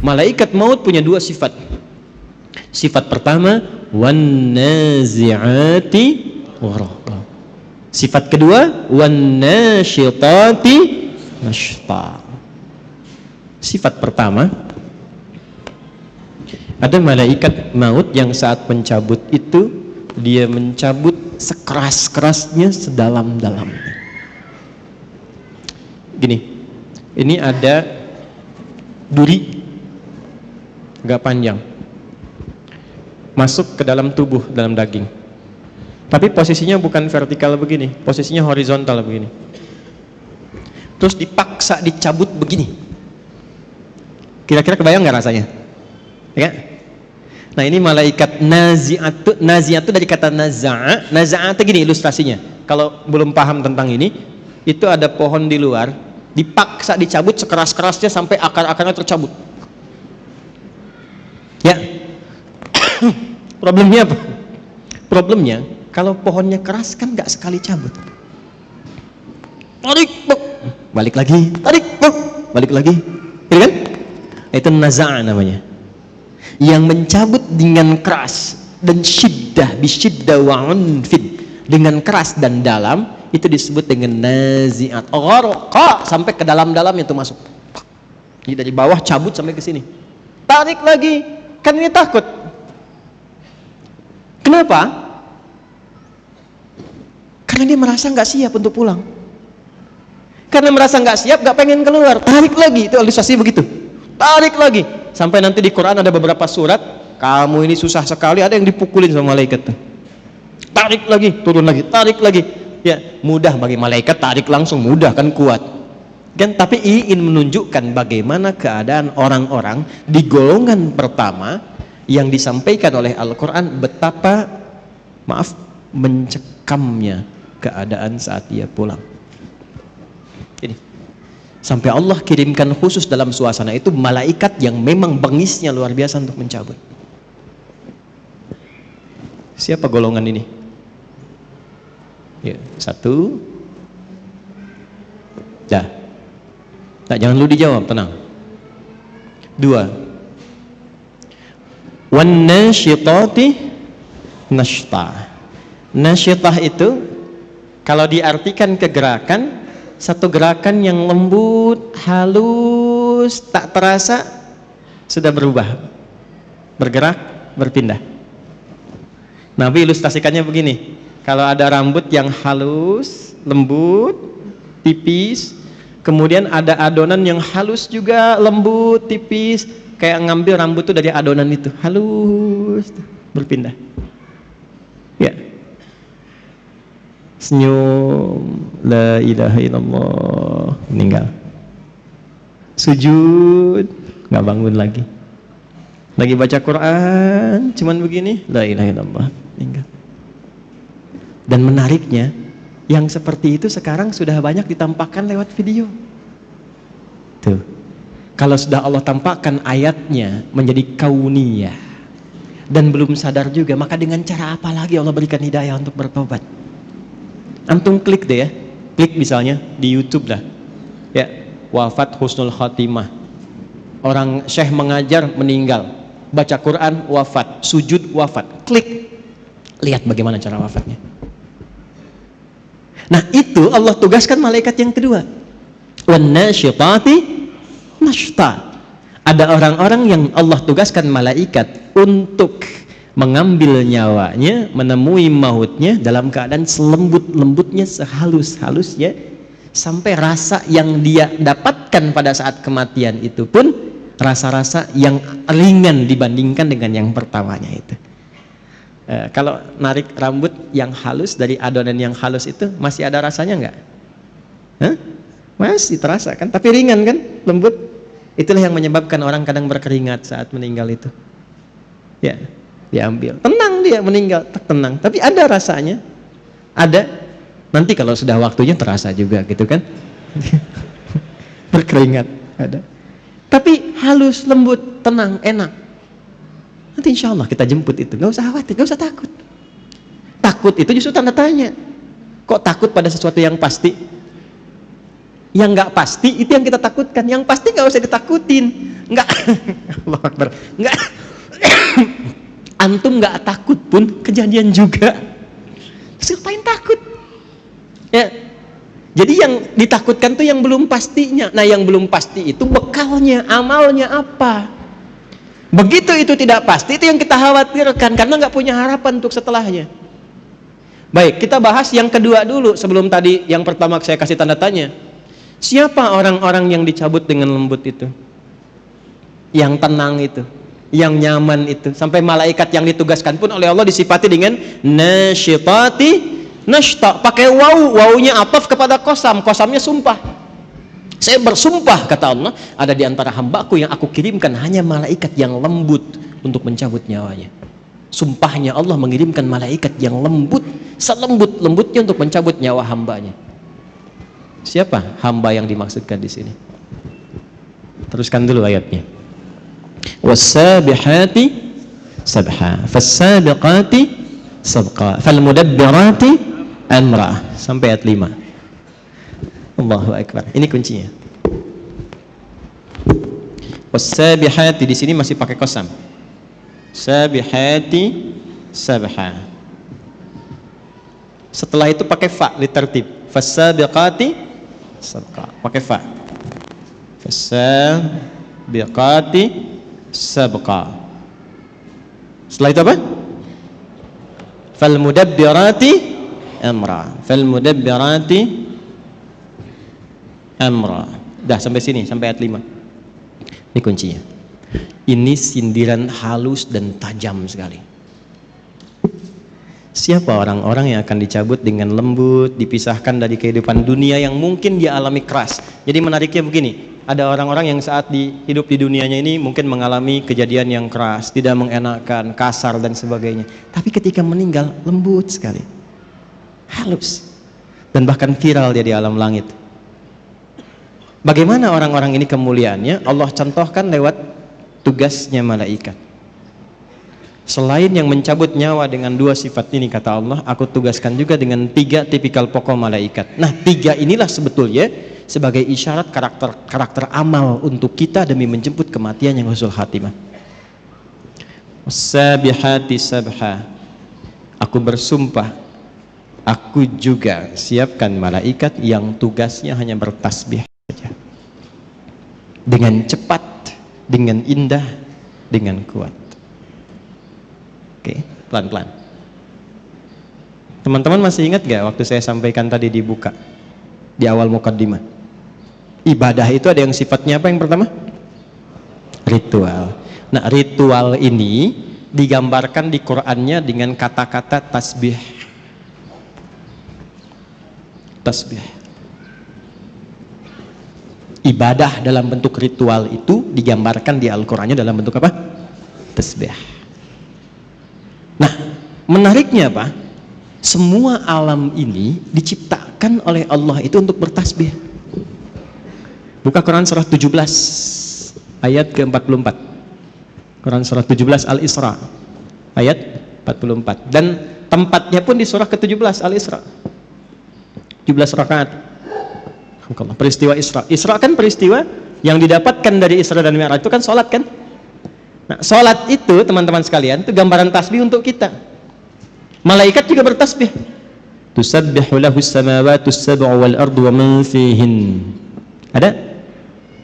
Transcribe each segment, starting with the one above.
Malaikat maut punya dua sifat. Sifat pertama, wan nazi'ati gharqa. Sifat kedua, wan nasyitati nashta. Sifat pertama, ada malaikat maut yang saat mencabut itu dia mencabut sekeras-kerasnya, sedalam-dalamnya. Gini, ini ada duri agak panjang masuk ke dalam tubuh, dalam daging, tapi posisinya bukan vertikal begini, posisinya horizontal begini, terus dipaksa dicabut begini. Kira-kira kebayang nggak rasanya? Ya? Nah, ini malaikat nazi'atu. Nazi'atu dari kata naza'a. Naza'a itu gini ilustrasinya. Kalau belum paham tentang ini, itu ada pohon di luar, dipaksa dicabut sekeras-kerasnya sampai akar-akarnya tercabut. Ya. Problemnya apa? Problemnya kalau pohonnya keras kan nggak sekali cabut. Tarik, balik lagi. Tarik, balik lagi. Gitu kan? Itu naza'a namanya. Yang mencabut dengan keras dan syiddah, bisyiddah wa unfid, dengan keras dan dalam, itu disebut dengan nazi'at gharqa, sampai ke dalam-dalam itu masuk. Jadi dari bawah cabut sampai ke sini. Tarik lagi. Kan ini takut. Kenapa? Karena dia merasa nggak siap untuk pulang. Karena merasa nggak siap, nggak pengen keluar. Tarik lagi, itu ilustrasi begitu. Tarik lagi. Sampai nanti di Quran ada beberapa surat, kamu ini susah sekali, ada yang dipukulin sama malaikat tuh. Tarik lagi, turun lagi, tarik lagi. Ya, mudah bagi malaikat, tarik langsung mudah kan, kuat. Kan, tapi ingin menunjukkan bagaimana keadaan orang-orang di golongan pertama yang disampaikan oleh Al-Quran, betapa mencekamnya keadaan saat dia pulang. Ini sampai Allah kirimkan khusus dalam suasana itu malaikat yang memang bengisnya luar biasa untuk mencabut. Siapa golongan ini? Ya, satu. Dah. Nah, jangan lu dijawab, tenang. Dua. Wan nasyitati nashta. Nasyitah itu kalau diartikan ke gerakan, satu gerakan yang lembut, halus, tak terasa sudah berubah, bergerak, berpindah. Nabi ilustrasikannya begini, kalau ada rambut yang halus, lembut, tipis, kemudian ada adonan yang halus juga, lembut, tipis, kayak ngambil rambut itu dari adonan itu, halus, berpindah. Ya. Senyum, la ilaha illallah, meninggal. Sujud, nggak bangun lagi. Lagi baca Quran, cuman begini, la ilaha illallah, meninggal. Dan menariknya, yang seperti itu sekarang sudah banyak ditampakkan lewat video. Tuh, kalau sudah Allah tampakkan ayatnya menjadi kauniyah dan belum sadar juga, maka dengan cara apa lagi Allah berikan hidayah untuk bertobat? Antum klik deh ya, klik misalnya di YouTube lah, ya, wafat husnul khatimah, orang syekh mengajar meninggal, baca Quran wafat, sujud wafat, klik, lihat bagaimana cara wafatnya. Nah, itu Allah tugaskan malaikat yang kedua, wan nasyitati nashta. Ada orang-orang yang Allah tugaskan malaikat untuk mengambil nyawanya, menemui mautnya dalam keadaan selembut-lembutnya, sehalus-halusnya, sampai rasa yang dia dapatkan pada saat kematian itu pun rasa-rasa yang ringan dibandingkan dengan yang pertamanya itu. Kalau narik rambut yang halus dari adonan yang halus itu masih ada rasanya nggak? Masih terasa kan, tapi ringan kan, lembut. Itulah yang menyebabkan orang kadang berkeringat saat meninggal itu. Ya, diambil, tenang dia meninggal, tenang, tapi ada rasanya, ada. Nanti kalau sudah waktunya terasa juga gitu kan. Berkeringat ada, tapi halus, lembut, tenang, enak. Nanti insya Allah kita jemput itu, gak usah khawatir, gak usah takut. Takut itu justru tanda tanya. Kok takut pada sesuatu yang pasti? Yang nggak pasti itu yang kita takutkan. Yang pasti nggak usah ditakutin. Nggak, Allah Akbar. Nggak, antum nggak takut pun kejadian juga. Ngapain takut? Ya. Jadi yang ditakutkan tuh yang belum pastinya. Nah, yang belum pasti itu bekalnya, amalnya apa? Begitu itu tidak pasti, itu yang kita khawatirkan karena nggak punya harapan untuk setelahnya. Baik, kita bahas yang kedua dulu sebelum tadi yang pertama saya kasih tanda tanya. Siapa orang-orang yang dicabut dengan lembut itu? Yang tenang itu, yang nyaman itu. Sampai malaikat yang ditugaskan pun oleh Allah disifati dengan nasyitati nashta, pakai wawunya ataf kepada kosam, kosamnya sumpah. Saya bersumpah, kata Allah, ada di antara hambaku yang aku kirimkan hanya malaikat yang lembut untuk mencabut nyawanya. Sumpahnya Allah mengirimkan malaikat yang lembut, selembut-lembutnya untuk mencabut nyawa hambanya. Siapa hamba yang dimaksudkan di sini? Teruskan dulu ayatnya. Was-sabihati sabha, fas-sabiqati sabqa, fal-mudabbirati amra, sampai ayat 5. Allahu Akbar. Ini kuncinya. Was-sabihati di sini masih pakai qasam. Sabihati sabha. Setelah itu pakai fa litertib. Fas-sabiqati sabqa. Pakai fa. Fas-sabiqati sabqa. Setelah itu apa? Fal-mudabbirati amra, fal-mudabbirati amra. Dah sampai sini, sampai ayat 5. Ini kuncinya. Ini sindiran halus dan tajam sekali. Siapa orang-orang yang akan dicabut dengan lembut, dipisahkan dari kehidupan dunia yang mungkin dia alami keras. Jadi menariknya begini, ada orang-orang yang saat hidup di dunianya ini mungkin mengalami kejadian yang keras, tidak mengenakan, kasar dan sebagainya. Tapi ketika meninggal lembut sekali, halus, dan bahkan viral dia di alam langit. Bagaimana orang-orang ini kemuliaannya? Allah contohkan lewat tugasnya malaikat. Selain yang mencabut nyawa dengan 2 sifat ini, kata Allah, aku tugaskan juga dengan 3 tipikal pokok malaikat. Nah, 3 inilah sebetulnya sebagai isyarat karakter amal untuk kita demi menjemput kematian yang husnul khatimah. Sabihati sabha, aku bersumpah, aku juga siapkan malaikat yang tugasnya hanya bertasbih saja, dengan cepat, dengan indah, dengan kuat. Oke, pelan-pelan. Teman-teman masih ingat gak waktu saya sampaikan tadi dibuka di awal mukaddimah? Ibadah itu ada yang sifatnya apa yang pertama? Ritual. Nah, ritual ini digambarkan di Qur'annya dengan kata-kata tasbih. Tasbih. Ibadah dalam bentuk ritual itu digambarkan di Al-Qur'annya dalam bentuk apa? Tasbih. Nah, menariknya apa? Semua alam ini diciptakan oleh Allah itu untuk bertasbih. Buka Quran surah 17 ayat ke-44. Quran surah 17 Al-Isra ayat 44. Dan tempatnya pun di surah ke-17 Al-Isra. 17 rakaat. Peristiwa Isra. Isra kan peristiwa yang didapatkan dari Isra dan Mi'raj itu kan salat kan? Nah, salat itu teman-teman sekalian itu gambaran tasbih untuk kita. Malaikat juga bertasbih. Tusabbihu lahu as-samawati as-sab'u wal ardu wa man fihin. Ada?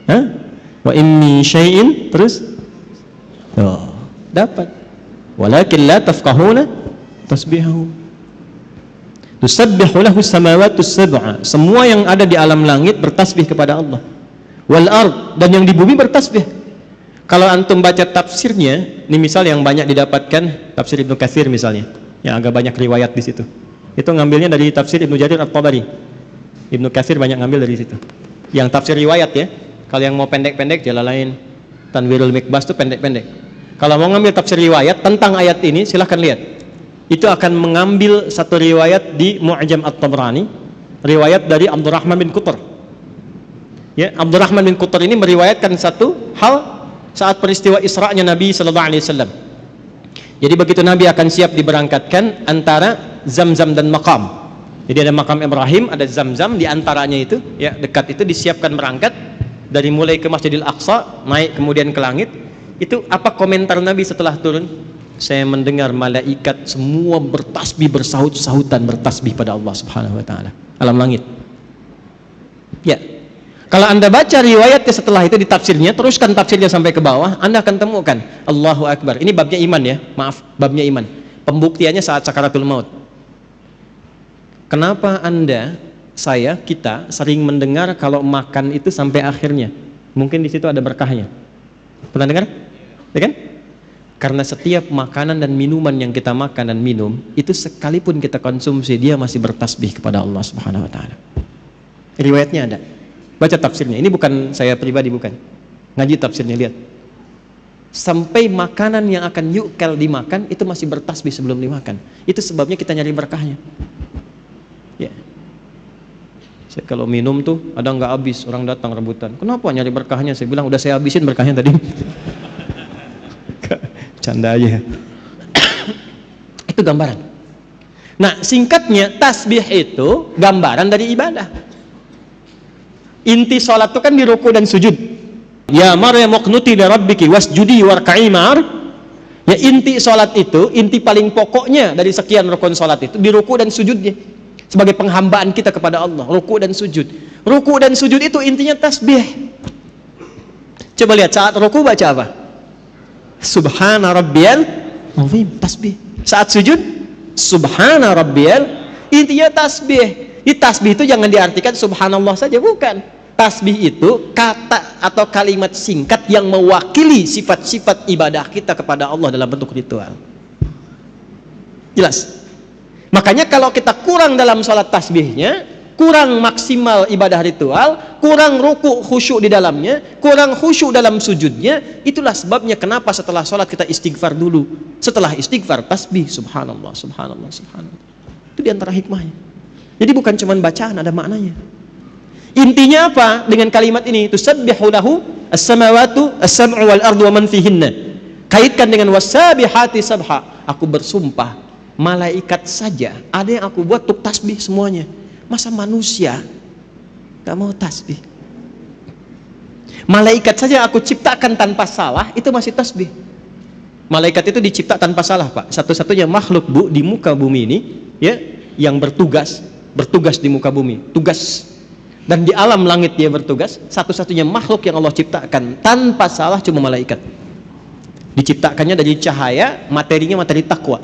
Hah? Wa in min syai'in, terus oh, dapat. Walakin la tafqahuna tasbihahu. Tusabbihu lahu as-samawati as-sab'u. Semua yang ada di alam langit bertasbih kepada Allah. Wal ard, dan yang di bumi bertasbih. Kalau antum baca tafsirnya, ini misal yang banyak didapatkan tafsir Ibnu Katsir misalnya, yang agak banyak riwayat di situ. Itu ngambilnya dari tafsir Ibnu Jarir At-Tabari. Ibnu Katsir banyak ngambil dari situ. Yang tafsir riwayat ya. Kalau yang mau pendek-pendek, Jalalain, Tanwirul Mikbas itu pendek-pendek. Kalau mau ngambil tafsir riwayat tentang ayat ini, silahkan lihat. Itu akan mengambil satu riwayat di Mu'jam At-Tabrani, riwayat dari Abdurrahman bin Qutr. Ya, Abdurrahman bin Qutr ini meriwayatkan satu hal saat peristiwa Isra'nya Nabi sallallahu alaihi wasallam. Jadi begitu Nabi akan siap diberangkatkan antara Zamzam dan Maqam. Jadi ada makam Ibrahim, ada Zamzam di antaranya itu, ya dekat itu disiapkan berangkat dari mulai ke Masjidil Aqsa, naik kemudian ke langit. Itu apa komentar Nabi setelah turun? Saya mendengar malaikat semua bertasbih, bersahut-sahutan bertasbih pada Allah Subhanahu wa taala alam langit. Ya. Kalau Anda baca riwayatnya setelah itu di tafsirnya, teruskan tafsirnya sampai ke bawah, Anda akan temukan Allahu Akbar. Ini babnya iman ya, maaf, babnya iman. Pembuktiannya saat sakaratul maut. Kenapa Anda, saya, kita sering mendengar kalau makan itu sampai akhirnya? Mungkin di situ ada berkahnya. Pernah dengar? Ya kan? Karena setiap makanan dan minuman yang kita makan dan minum, itu sekalipun kita konsumsi, dia masih bertasbih kepada Allah Subhanahu wa taala. Riwayatnya ada. Baca tafsirnya. Ini bukan saya pribadi, bukan. Ngaji tafsirnya, lihat. Sampai makanan yang akan yukal dimakan itu masih bertasbih sebelum dimakan. Itu sebabnya kita nyari berkahnya. Ya. Saya kalau minum tuh ada nggak habis, orang datang rebutan. Kenapa nyari berkahnya? Saya bilang udah saya habisin berkahnya tadi. Canda aja. Itu gambaran. Nah, singkatnya tasbih itu gambaran dari ibadah. Inti sholat itu kan di ruku dan sujud. Ya Maryam uqnuti li rabbiki wasjudi warka'i ma'ar. Ya, inti sholat itu, inti paling pokoknya dari sekian rukun sholat itu di ruku dan sujudnya. Sebagai penghambaan kita kepada Allah, ruku dan sujud. Ruku dan sujud itu intinya tasbih. Coba lihat saat ruku baca apa? Subhana rabbiyal azim, tasbih. Saat sujud, subhana rabbiyal, intinya tasbih. Di tasbih itu jangan diartikan subhanallah saja, bukan. Tasbih itu kata atau kalimat singkat yang mewakili sifat-sifat ibadah kita kepada Allah dalam bentuk ritual. Jelas? Makanya kalau kita kurang dalam sholat tasbihnya, kurang maksimal ibadah ritual, kurang ruku khusyuk di dalamnya, kurang khusyuk dalam sujudnya, itulah sebabnya kenapa setelah sholat kita istighfar dulu. Setelah istighfar tasbih, subhanallah, subhanallah, subhanallah. Itu diantara hikmahnya. Jadi bukan cuma bacaan, ada maknanya. Intinya apa dengan kalimat ini? Tusabbihu lahu as-samawatu as-sab'u wal ardu wa man fihinna. Kaitkan dengan wasabihati sabha. Aku bersumpah, malaikat saja ada yang aku buat untuk tasbih semuanya. Masa manusia gak mau tasbih? Malaikat saja aku ciptakan tanpa salah, itu masih tasbih. Malaikat itu dicipta tanpa salah, Pak. Satu-satunya makhluk di muka bumi ini, ya, yang bertugas di muka bumi, tugas. Dan di alam langit dia bertugas. Satu-satunya makhluk yang Allah ciptakan tanpa salah cuma malaikat. Diciptakannya dari cahaya, materinya materi takwa.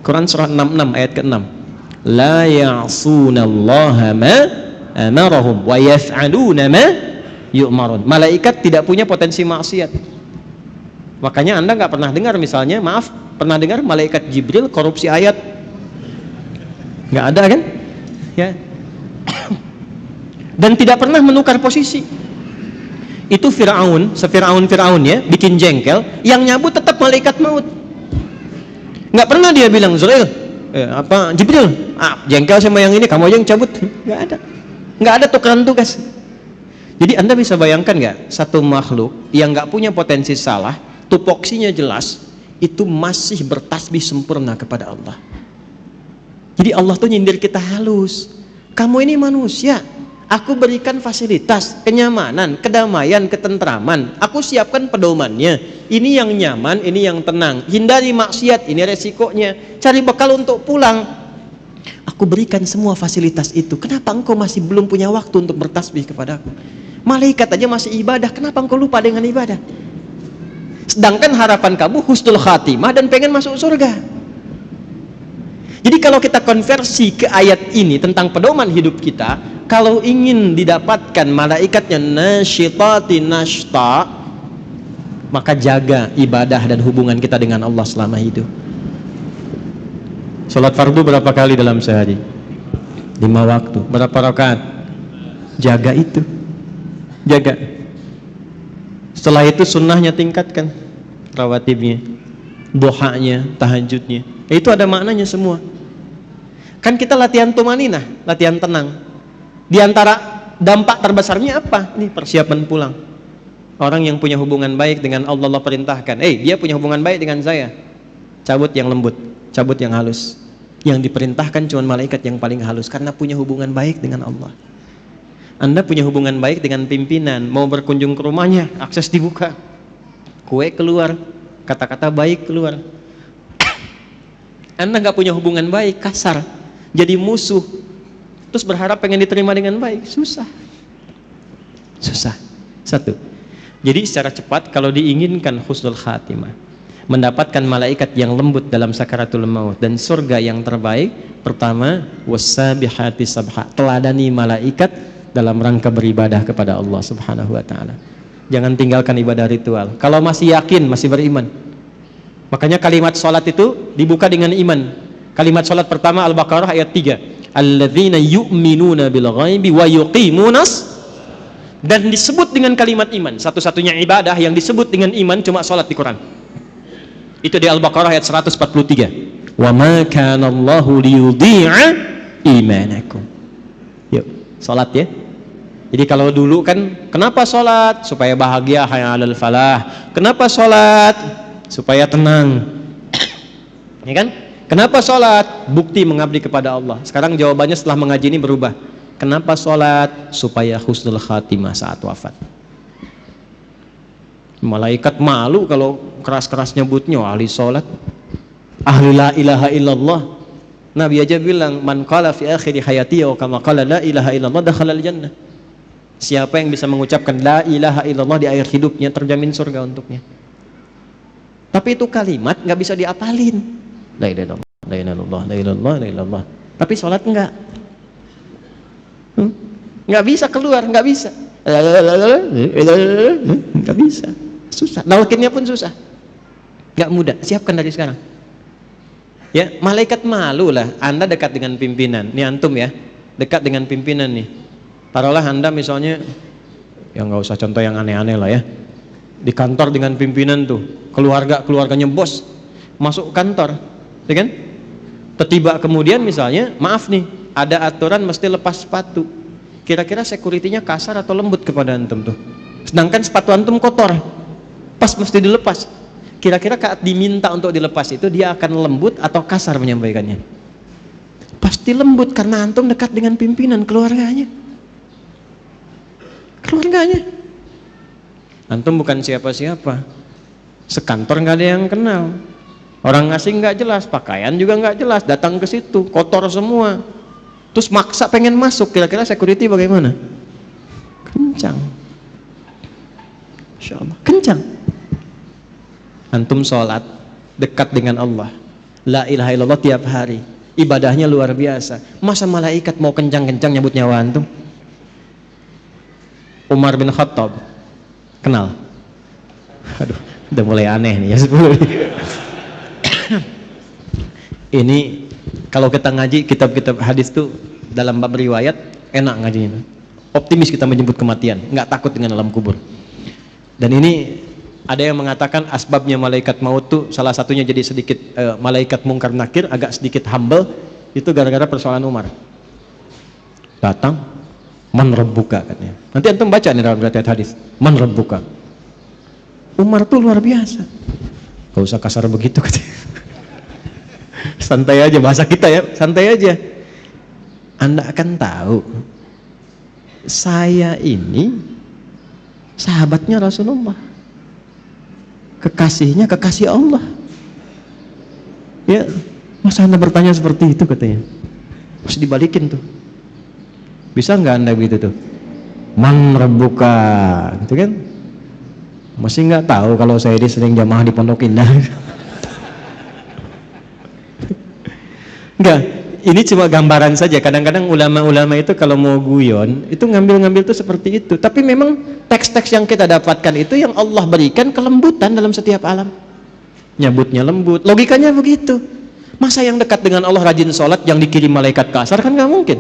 Quran surah 66 ayat ke-6. La ya'sunallaha ma amarahum wa yaf'aluna ma yu'marun. Malaikat tidak punya potensi maksiat. Makanya Anda nggak pernah dengar misalnya, maaf, pernah dengar malaikat Jibril korupsi ayat? Nggak ada kan? Ya. Dan tidak pernah menukar posisi. Itu Fir'aun, se-Fir'aun ya, bikin jengkel, yang nyabut tetap malaikat maut. Nggak pernah dia bilang, Zurail, Jibril, jengkel sama yang ini, kamu aja yang cabut. Nggak ada tukeran tugas. Jadi Anda bisa bayangkan nggak, satu makhluk yang nggak punya potensi salah, tupoksinya jelas, itu masih bertasbih sempurna kepada Allah. Jadi Allah tuh nyindir kita halus. Kamu ini manusia, aku berikan fasilitas, kenyamanan, kedamaian, ketentraman. Aku siapkan pedomannya. Ini yang nyaman, ini yang tenang. Hindari maksiat, ini resikonya. Cari bekal untuk pulang. Aku berikan semua fasilitas itu. Kenapa engkau masih belum punya waktu untuk bertasbih kepadaku? Malaikat aja masih ibadah, kenapa engkau lupa dengan ibadah? Sedangkan harapan kamu husnul khatimah dan pengen masuk surga. Jadi kalau kita konversi ke ayat ini tentang pedoman hidup kita, kalau ingin didapatkan malaikatnya nasyitati nashta, maka jaga ibadah dan hubungan kita dengan Allah selama hidup. Salat fardu berapa kali dalam sehari? 5 waktu. Berapa rakaat? Jaga itu. Jaga. Setelah itu sunnahnya tingkatkan, rawatibnya, duhanya, tahajudnya. Itu ada maknanya semua. Kan kita latihan tumaninah, latihan tenang. Di antara dampak terbesarnya apa? Ini persiapan pulang. Orang yang punya hubungan baik dengan Allah, Allah perintahkan, dia punya hubungan baik dengan saya, cabut yang lembut, cabut yang halus. Yang diperintahkan cuma malaikat yang paling halus karena punya hubungan baik dengan Allah. Anda punya hubungan baik dengan pimpinan, mau berkunjung ke rumahnya, akses dibuka, kue keluar, kata-kata baik keluar. Anda nggak punya hubungan baik, kasar, jadi musuh, terus berharap pengen diterima dengan baik, susah. Satu. Jadi secara cepat, kalau diinginkan husnul khatimah, mendapatkan malaikat yang lembut dalam sakaratul maut dan surga yang terbaik, pertama, wassabihati sabha, teladani malaikat dalam rangka beribadah kepada Allah Subhanahu wa taala. Jangan tinggalkan ibadah ritual. Kalau masih yakin, masih beriman. Makanya kalimat salat itu dibuka dengan iman. Kalimat salat pertama Al-Baqarah ayat 3. Alladzina yu'minuna bil ghaibi wa yuqimunas, dan disebut dengan kalimat iman. Satu-satunya ibadah yang disebut dengan iman cuma salat di Quran. Itu di Al-Baqarah ayat 143. Wa ma kana Allahu liyudhi'a imanakum. Yuk, salat ya. Jadi kalau dulu kan, kenapa sholat? Supaya bahagia, hayya 'alal falah. Kenapa sholat? Supaya tenang. Ya kan? Kenapa sholat? Bukti mengabdi kepada Allah. Sekarang jawabannya setelah mengaji ini berubah. Kenapa sholat? Supaya husnul khatimah saat wafat. Malaikat malu kalau keras-keras nyebutnya ahli sholat, ahli la ilaha illallah. Nabi aja bilang, man qala fi akhiri hayati wa kama qala la ilaha illallah dakhala al-jannah. Siapa yang bisa mengucapkan la ilaha illallah di akhir hidupnya, terjamin surga untuknya. Tapi itu kalimat nggak bisa diapalin. La ilaha illallah, la ilaha illallah, la ilaha illallah, la ilaha illallah. Tapi sholat enggak. Nggak bisa keluar, nggak bisa. Nggak bisa. Susah. Nalkinnya pun susah. Nggak mudah. Siapkan dari sekarang. Ya, malaikat malu lah. Anda dekat dengan pimpinan. Nih antum ya, dekat dengan pimpinan nih. Taruhlah Anda misalnya, ya nggak usah contoh yang aneh-aneh lah ya, di kantor dengan pimpinan tuh, keluarganya bos masuk kantor, ya kan? Tiba kemudian misalnya, maaf nih, ada aturan mesti lepas sepatu. Kira-kira security-nya kasar atau lembut kepada antum tuh? Sedangkan sepatu antum kotor, pas mesti dilepas. Kira-kira saat diminta untuk dilepas itu dia akan lembut atau kasar menyampaikannya? Pasti lembut karena antum dekat dengan pimpinan keluarganya. Antum bukan siapa-siapa, sekantor nggak ada yang kenal, orang asing nggak jelas, pakaian juga nggak jelas, datang ke situ kotor semua, terus maksa pengen masuk. Kira-kira security bagaimana? Kencang, Insya Allah kencang. Antum sholat dekat dengan Allah, la ilaha illallah tiap hari, ibadahnya luar biasa. Masa malaikat mau kencang-kencang nyebut nyawa antum? Umar bin Khattab, kenal? Aduh, udah mulai aneh nih ya 10. Ini kalau kita ngaji kitab-kitab hadis tuh dalam bab riwayat enak ngajinya. Optimis kita menyebut kematian, nggak takut dengan alam kubur. Dan ini ada yang mengatakan asbabnya malaikat maut tuh salah satunya jadi sedikit malaikat mungkar nakir agak sedikit humble itu gara-gara persoalan Umar. Datang, man rabbuka katanya. Nanti antum baca nih dalam riwayat hadis, man rabbuka. Umar tuh luar biasa. Gak usah kasar begitu katanya. Santai aja bahasa kita ya, santai aja. Anda akan tahu saya ini sahabatnya Rasulullah, kekasihnya kekasih Allah. Ya, masa Anda bertanya seperti itu katanya? Harus dibalikin tuh. Bisa nggak Anda begitu tuh? Man rabbuka, gitu kan? Masih nggak tahu kalau saya ini sering jamaah di Pondok Indah. Enggak, ini cuma gambaran saja. Kadang-kadang ulama-ulama itu kalau mau guyon, itu ngambil-ngambil tuh seperti itu. Tapi memang teks-teks yang kita dapatkan itu yang Allah berikan kelembutan dalam setiap alam. Nyebutnya lembut, logikanya begitu. Masa yang dekat dengan Allah rajin sholat yang dikirim malaikat kasar, kan nggak mungkin.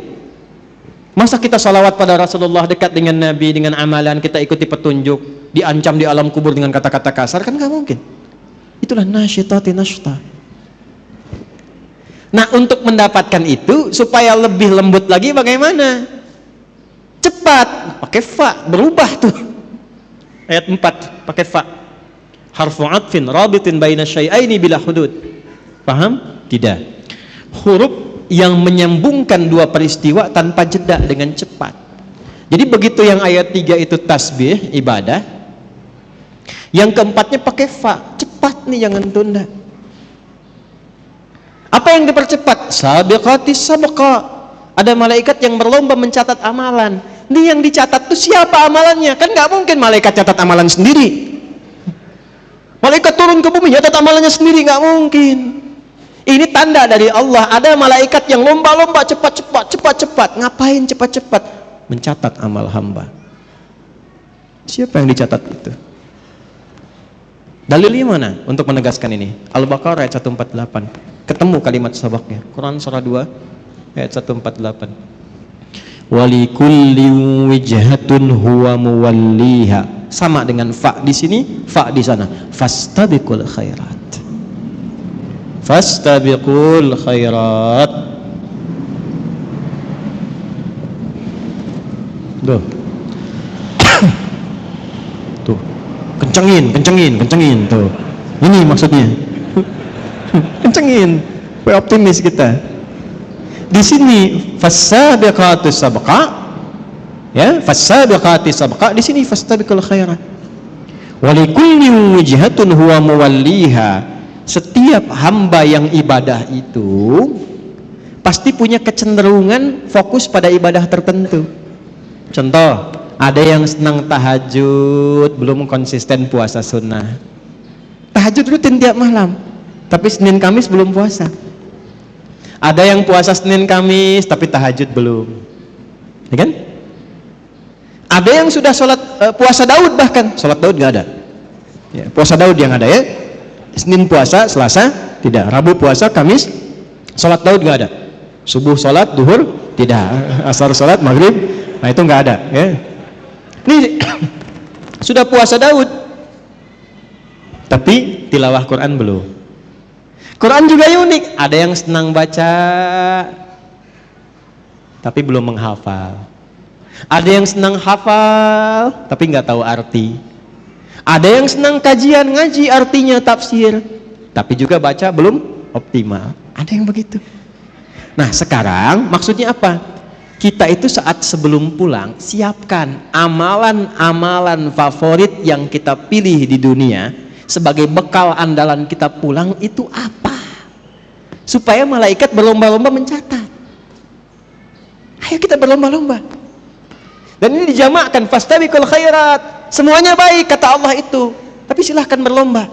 Masa kita salawat pada Rasulullah, dekat dengan Nabi, dengan amalan kita ikuti petunjuk, diancam di alam kubur dengan kata-kata kasar, kan nggak mungkin. Itulah nasyitati nashta. Nah, untuk mendapatkan itu supaya lebih lembut lagi bagaimana? Cepat, pakai fa, berubah tuh. Ayat 4 pakai fa. Harfu atfin rabitin baina syai'aini bila hudud. Paham? Tidak. huruf yang menyambungkan dua peristiwa tanpa jeda dengan cepat. Jadi begitu yang ayat 3 itu tasbih, ibadah, yang keempatnya pakai fa, cepat nih, jangan tunda. Apa yang dipercepat? Sabiqatis sabqa. Ada malaikat yang berlomba mencatat amalan. Ini yang dicatat tuh siapa amalannya? Kan nggak mungkin malaikat catat amalan sendiri. Malaikat turun ke bumi catat amalannya sendiri, nggak mungkin. Ini tanda dari Allah. Ada malaikat yang lomba-lomba cepat-cepat. Ngapain cepat-cepat? Mencatat amal hamba. Siapa yang dicatat itu? Dalilnya mana untuk menegaskan ini? Al-Baqarah ayat 148. Ketemu kalimat sabaknya. Quran surah 2 ayat 148. Walikulli wijhatun huwa muwalliha. Sama dengan fa di sini, fa di sana. Fastabiqul khairat. Fastabiqul khairat. Tuh. Tuh. Kencengin tuh. Ini maksudnya. Kencengin. Optimis kita. Di sini fasabiqatus sabqa, ya, fasabiqatis sabqa, di sini fastabiqul khairat. Walikulli wijhatun huwa muwalliha. Setiap hamba yang ibadah itu pasti punya kecenderungan fokus pada ibadah tertentu. Contoh, ada yang senang tahajud, belum konsisten puasa sunnah. Tahajud rutin tiap malam, tapi Senin Kamis belum puasa. Ada yang puasa Senin Kamis tapi tahajud belum, ya kan? Ada yang sudah sholat puasa Daud, bahkan sholat Daud nggak ada. Ya, puasa Daud yang ada ya. Senin puasa, Selasa tidak, Rabu puasa, Kamis sholat Daud nggak ada. Subuh sholat, duhur tidak, asar sholat, maghrib, nah itu nggak ada. Ya. Ini sudah puasa Daud, tapi tilawah Quran belum. Quran juga unik, ada yang senang baca tapi belum menghafal. Ada yang senang hafal tapi nggak tahu arti. Ada yang senang kajian, ngaji artinya, tafsir, tapi juga baca belum optimal. Ada yang begitu. Nah sekarang maksudnya apa? Kita itu saat sebelum pulang siapkan amalan-amalan favorit yang kita pilih di dunia sebagai bekal andalan kita pulang itu apa? Supaya malaikat berlomba-lomba mencatat. Ayo kita berlomba-lomba. Dan ini dijamakkan fastabiqul khairat. Semuanya baik kata Allah itu. Tapi silahkan berlomba.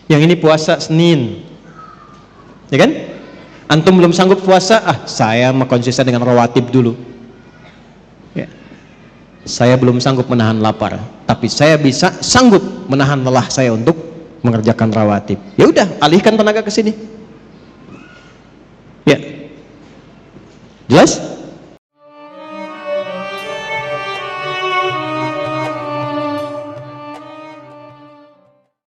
Yang ini puasa Senin, ya kan? Antum belum sanggup puasa, saya mau konsisten dengan rawatib dulu. Ya. Saya belum sanggup menahan lapar, tapi saya bisa sanggup menahan lelah saya untuk mengerjakan rawatib. Ya udah, alihkan tenaga ke sini. Ya. Jelas?